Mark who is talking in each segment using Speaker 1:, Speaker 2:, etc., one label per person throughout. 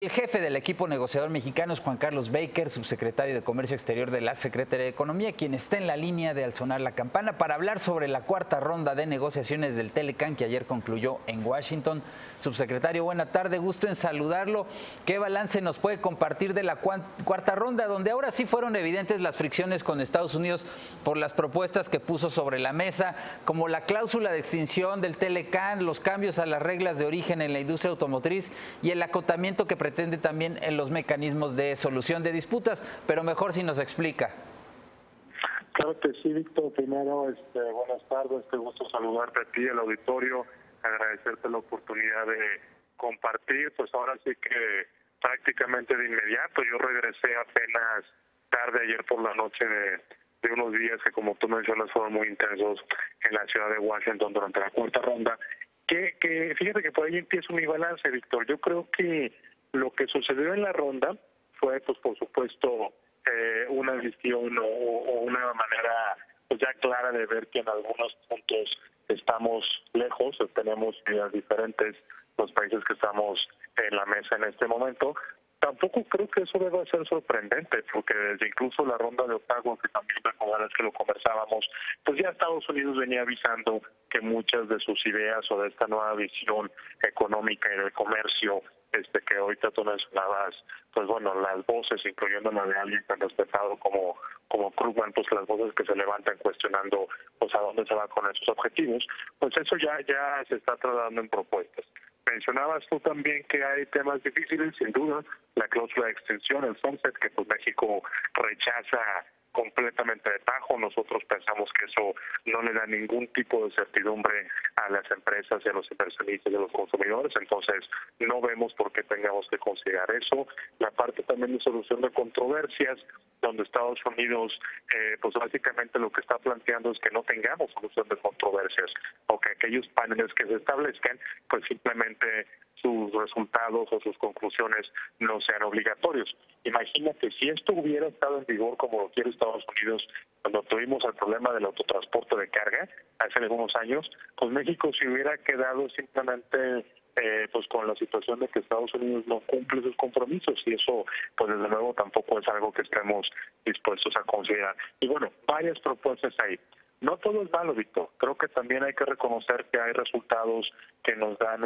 Speaker 1: El jefe del equipo negociador mexicano es Juan Carlos Baker, subsecretario de Comercio Exterior de la Secretaría de Economía, quien está en la línea de al sonar la campana para hablar sobre la cuarta ronda de negociaciones del Telecán que ayer concluyó en Washington. Subsecretario, buena tarde, gusto en saludarlo. ¿Qué balance nos puede compartir de la cuarta ronda, donde ahora sí fueron evidentes las fricciones con Estados Unidos por las propuestas que puso sobre la mesa, como la cláusula de extinción del Telecán, los cambios a las reglas de origen en la industria automotriz y el acotamiento que pretende también en los mecanismos de solución de disputas? Pero mejor si nos explica.
Speaker 2: Claro que sí, Víctor. Primero, buenas tardes, qué gusto saludarte a ti, al auditorio, agradecerte la oportunidad de compartir. Pues ahora sí que prácticamente de inmediato, yo regresé apenas tarde ayer por la noche de unos días que, como tú mencionas, fueron muy intensos en la ciudad de Washington durante la cuarta ronda. Que fíjate que por ahí empiezo mi balance, Víctor. Yo creo que lo que sucedió en la ronda fue, pues por supuesto, una visión o una manera pues ya clara de ver que en algunos puntos estamos lejos, tenemos ideas diferentes los países que estamos en la mesa en este momento. Tampoco creo que eso deba ser sorprendente, porque desde incluso la ronda de Ottawa, que también recordarás que lo conversábamos, pues ya Estados Unidos venía avisando que muchas de sus ideas o de esta nueva visión económica y del comercio, que ahorita tú mencionabas, pues bueno, las voces, incluyendo la de alguien tan respetado como Krugman, pues las voces que se levantan cuestionando pues a dónde se va con esos objetivos, pues eso ya se está tratando en propuestas. Mencionabas tú también que hay temas difíciles, sin duda, la cláusula de extensión, el sunset, que pues México rechaza completamente de tajo. Nosotros pensamos que eso no le da ningún tipo de certidumbre a las empresas y a los inversionistas y a los consumidores, entonces no vemos por qué tengamos que considerar eso. La parte también de solución de controversias, donde Estados Unidos pues básicamente lo que está planteando es que no tengamos solución de controversias, o que aquellos paneles que se establezcan pues simplemente sus resultados o sus conclusiones no sean obligatorios. Imagínate, si esto hubiera estado en vigor como lo quiere Estados Unidos cuando tuvimos el problema del autotransporte de carga hace algunos años, pues México se hubiera quedado simplemente pues con la situación de que Estados Unidos no cumple sus compromisos, y eso pues desde luego tampoco es algo que estemos dispuestos a considerar. Y bueno, varias propuestas ahí. No todo es malo, Víctor. Creo que también hay que reconocer que hay resultados que nos dan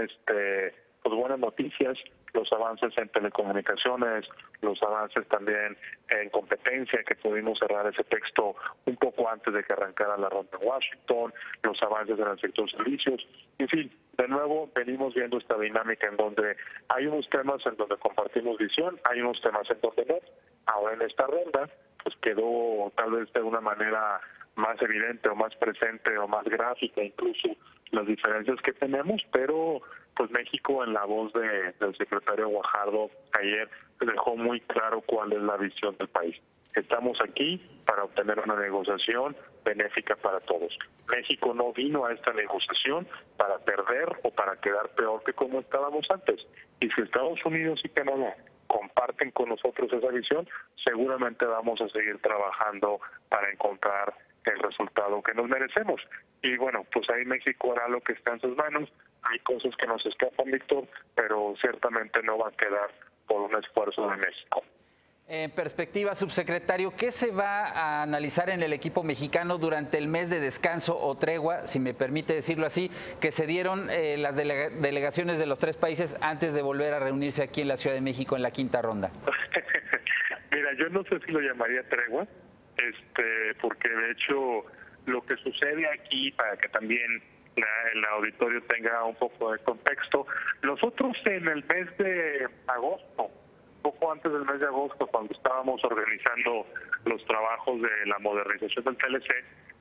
Speaker 2: pues buenas noticias, los avances en telecomunicaciones, los avances también en competencia, que pudimos cerrar ese texto un poco antes de que arrancara la ronda en Washington, los avances en el sector servicios, en fin, de nuevo venimos viendo esta dinámica en donde hay unos temas en donde compartimos visión, hay unos temas en donde no. Ahora en esta ronda pues quedó tal vez de una manera más evidente o más presente o más gráfica incluso las diferencias que tenemos, pero pues México, en la voz del secretario Guajardo ayer, dejó muy claro cuál es la visión del país. Estamos aquí para obtener una negociación benéfica para todos. México no vino a esta negociación para perder o para quedar peor que como estábamos antes. Y si Estados Unidos y Canadá comparten con nosotros esa visión, seguramente vamos a seguir trabajando para encontrar el resultado que nos merecemos. Y bueno, pues ahí México hará lo que está en sus manos. Hay cosas que nos escapan, Víctor, pero ciertamente no va a quedar por un esfuerzo de México.
Speaker 1: En perspectiva, subsecretario, ¿qué se va a analizar en el equipo mexicano durante el mes de descanso o tregua, si me permite decirlo así, que se dieron las delegaciones de los tres países antes de volver a reunirse aquí en la Ciudad de México en la quinta ronda?
Speaker 2: Mira, yo no sé si lo llamaría tregua, porque de hecho lo que sucede aquí, para que también el auditorio tenga un poco de contexto, nosotros en el mes de agosto, poco antes del mes de agosto, cuando estábamos organizando los trabajos de la modernización del TLC,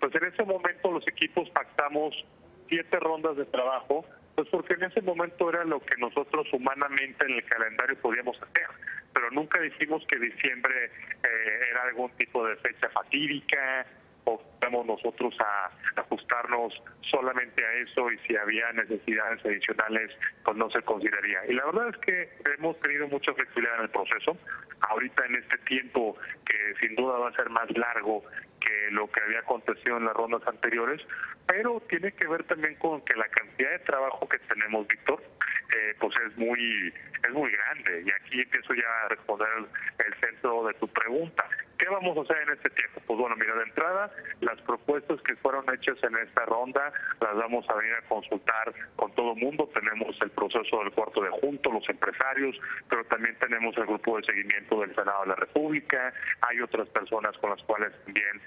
Speaker 2: pues en ese momento los equipos pactamos 7 rondas de trabajo, pues porque en ese momento era lo que nosotros humanamente en el calendario podíamos hacer, pero nunca dijimos que diciembre era algún tipo de fecha fatídica, o vamos nosotros a ajustarnos solamente a eso, y si había necesidades adicionales pues no se consideraría. Y la verdad es que hemos tenido mucha flexibilidad en el proceso. Ahorita en este tiempo, que sin duda va a ser más largo que lo que había acontecido en las rondas anteriores, pero tiene que ver también con que la cantidad de trabajo que tenemos, Víctor, pues es muy grande. Y aquí empiezo ya a responder el centro de tu pregunta. ¿Qué vamos a hacer en este tiempo? Pues bueno, mira, de entrada, las propuestas que fueron hechas en esta ronda las vamos a venir a consultar con todo el mundo. Tenemos el proceso del cuarto de junto, los empresarios, pero también tenemos el grupo de seguimiento del Senado de la República. Hay otras personas con las cuales también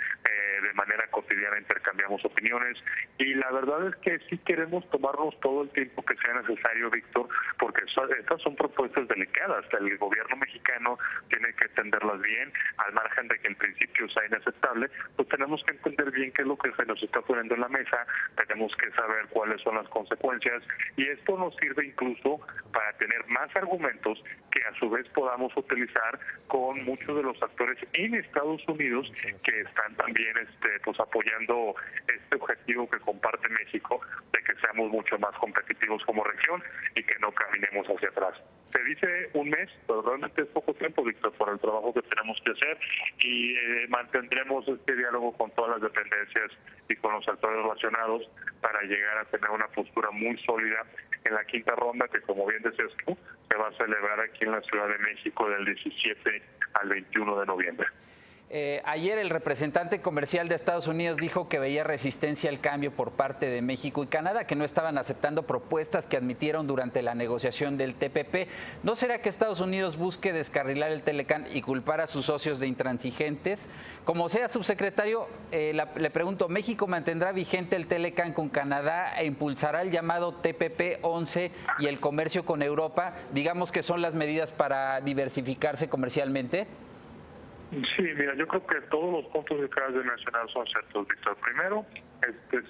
Speaker 2: de manera cotidiana intercambiamos opiniones. Y la verdad es que sí queremos tomarnos todo el tiempo que sea necesario, Víctor, porque estas son propuestas delicadas. El gobierno mexicano tiene que entenderlas bien, al margen de que en principio sea inaceptable, pues tenemos que entender bien qué es lo que se nos está poniendo en la mesa, tenemos que saber cuáles son las consecuencias, y esto nos sirve incluso para tener más argumentos que a su vez podamos utilizar con muchos de los actores en Estados Unidos que están también pues apoyando este objetivo que comparte México, de que seamos mucho más competitivos como región y que no caminemos hacia atrás. Se dice un mes, pero realmente es poco tiempo, Víctor, por el trabajo que tenemos que hacer, y mantendremos este diálogo con todas las dependencias y con los actores relacionados para llegar a tener una postura muy sólida en la quinta ronda, que como bien decías tú, se va a celebrar aquí en la Ciudad de México del 17 al 21 de noviembre.
Speaker 1: Ayer el representante comercial de Estados Unidos dijo que veía resistencia al cambio por parte de México y Canadá, que no estaban aceptando propuestas que admitieron durante la negociación del TPP. ¿No será que Estados Unidos busque descarrilar el Telecán y culpar a sus socios de intransigentes? Como sea, subsecretario, le pregunto, ¿México mantendrá vigente el Telecán con Canadá e impulsará el llamado TPP-11 y el comercio con Europa? Digamos que son las medidas para diversificarse comercialmente.
Speaker 2: Sí, mira, yo creo que todos los puntos que acabas de mencionar son ciertos, Víctor. Primero,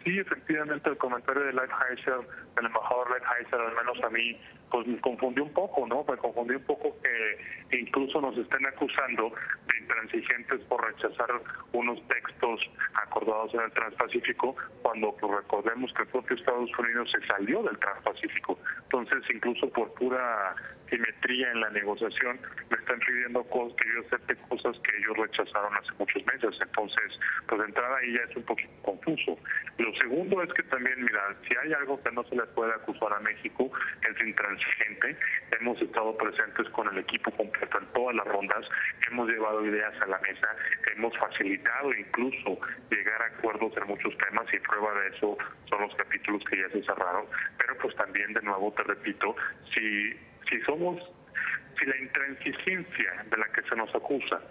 Speaker 2: sí, efectivamente, el comentario de Leif Heisel, del embajador Leif Heisel, al menos a mí, pues me confundió un poco, ¿no? Me confundió un poco que incluso nos estén acusando de intransigentes por rechazar unos textos acordados en el Transpacífico, cuando pues, recordemos que el propio Estados Unidos se salió del Transpacífico. Entonces, incluso por pura simetría en la negociación, me están pidiendo cosas, que yo acepte cosas que ellos rechazaron hace muchos meses. Entonces, pues de entrada ahí ya es un poquito confuso. Lo segundo es que también, mira, si hay algo que no se le puede acusar a México, es intransigente. Hemos estado presentes con el equipo completo en todas las rondas, hemos llevado ideas a la mesa, hemos facilitado incluso llegar a acuerdos en muchos temas, y prueba de eso son los capítulos que ya se cerraron. Pero pues también, de nuevo te repito, si la intransigencia de la que se nos acusa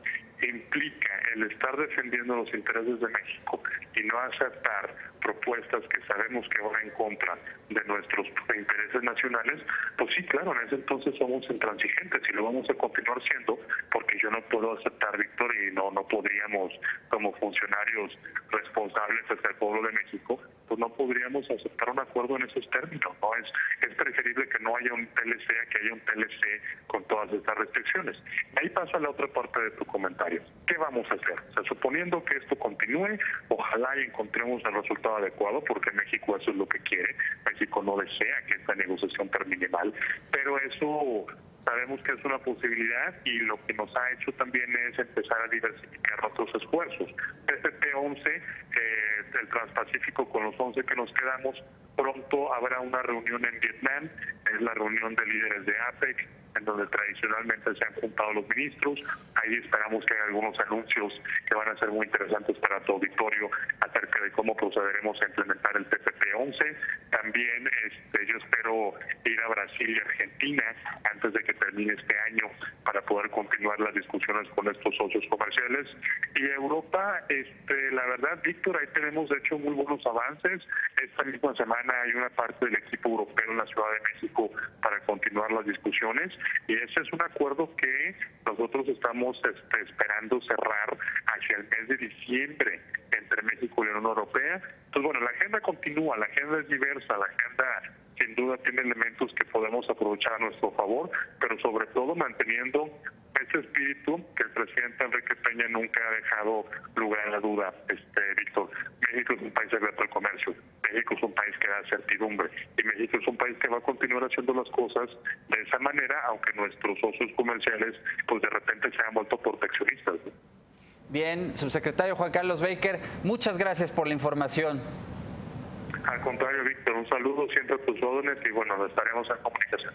Speaker 2: implica el estar defendiendo los intereses de México y no aceptar propuestas que sabemos que van en contra de nuestros intereses nacionales, pues sí, claro, en ese entonces somos intransigentes y lo vamos a continuar siendo, porque yo no puedo aceptar, Víctor, y no podríamos, como funcionarios responsables hacia el pueblo de México, pues no podríamos aceptar un acuerdo en esos términos, ¿no? Es preferible que no haya un TLC a que haya un TLC con todas estas restricciones. Ahí pasa la otra parte de tu comentario. ¿Qué vamos a hacer? O sea, suponiendo que esto continúe, ojalá y encontremos el resultado adecuado, porque México eso es lo que quiere. México no desea que esta negociación termine mal, pero eso sabemos que es una posibilidad, y lo que nos ha hecho también es empezar a diversificar nuestros esfuerzos. TPP-11, el Transpacífico con los 11 que nos quedamos, pronto habrá una reunión en Vietnam, es la reunión de líderes de APEC, en donde tradicionalmente se han juntado los ministros. Ahí esperamos que haya algunos anuncios que van a ser muy interesantes para tu auditorio acerca de cómo procederemos a implementar el TPP-11. También yo espero ir a Brasil y Argentina antes de que termine este año para poder continuar las discusiones con estos socios comerciales. Y Europa, la verdad, Víctor, ahí tenemos de hecho muy buenos avances. Esta misma semana hay una parte del equipo europeo en la Ciudad de México para continuar las discusiones, y ese es un acuerdo que nosotros estamos esperando cerrar hacia el mes de diciembre entre México y la Unión Europea. Entonces, bueno, la agenda continúa, la agenda es diversa, la agenda sin duda tiene elementos que podemos aprovechar a nuestro favor, pero sobre todo manteniendo ese espíritu que el presidente Enrique Peña nunca ha dejado lugar a la duda, Víctor. México es un país abierto al comercio, México es un país que da certidumbre, y México es un país que va a continuar haciendo las cosas de esa manera, aunque nuestros socios comerciales pues de repente se han vuelto proteccionistas, ¿no?
Speaker 1: Bien, subsecretario Juan Carlos Baker, muchas gracias por la información.
Speaker 2: Al contrario, Víctor, un saludo siempre a tus órdenes y bueno, estaremos en comunicación.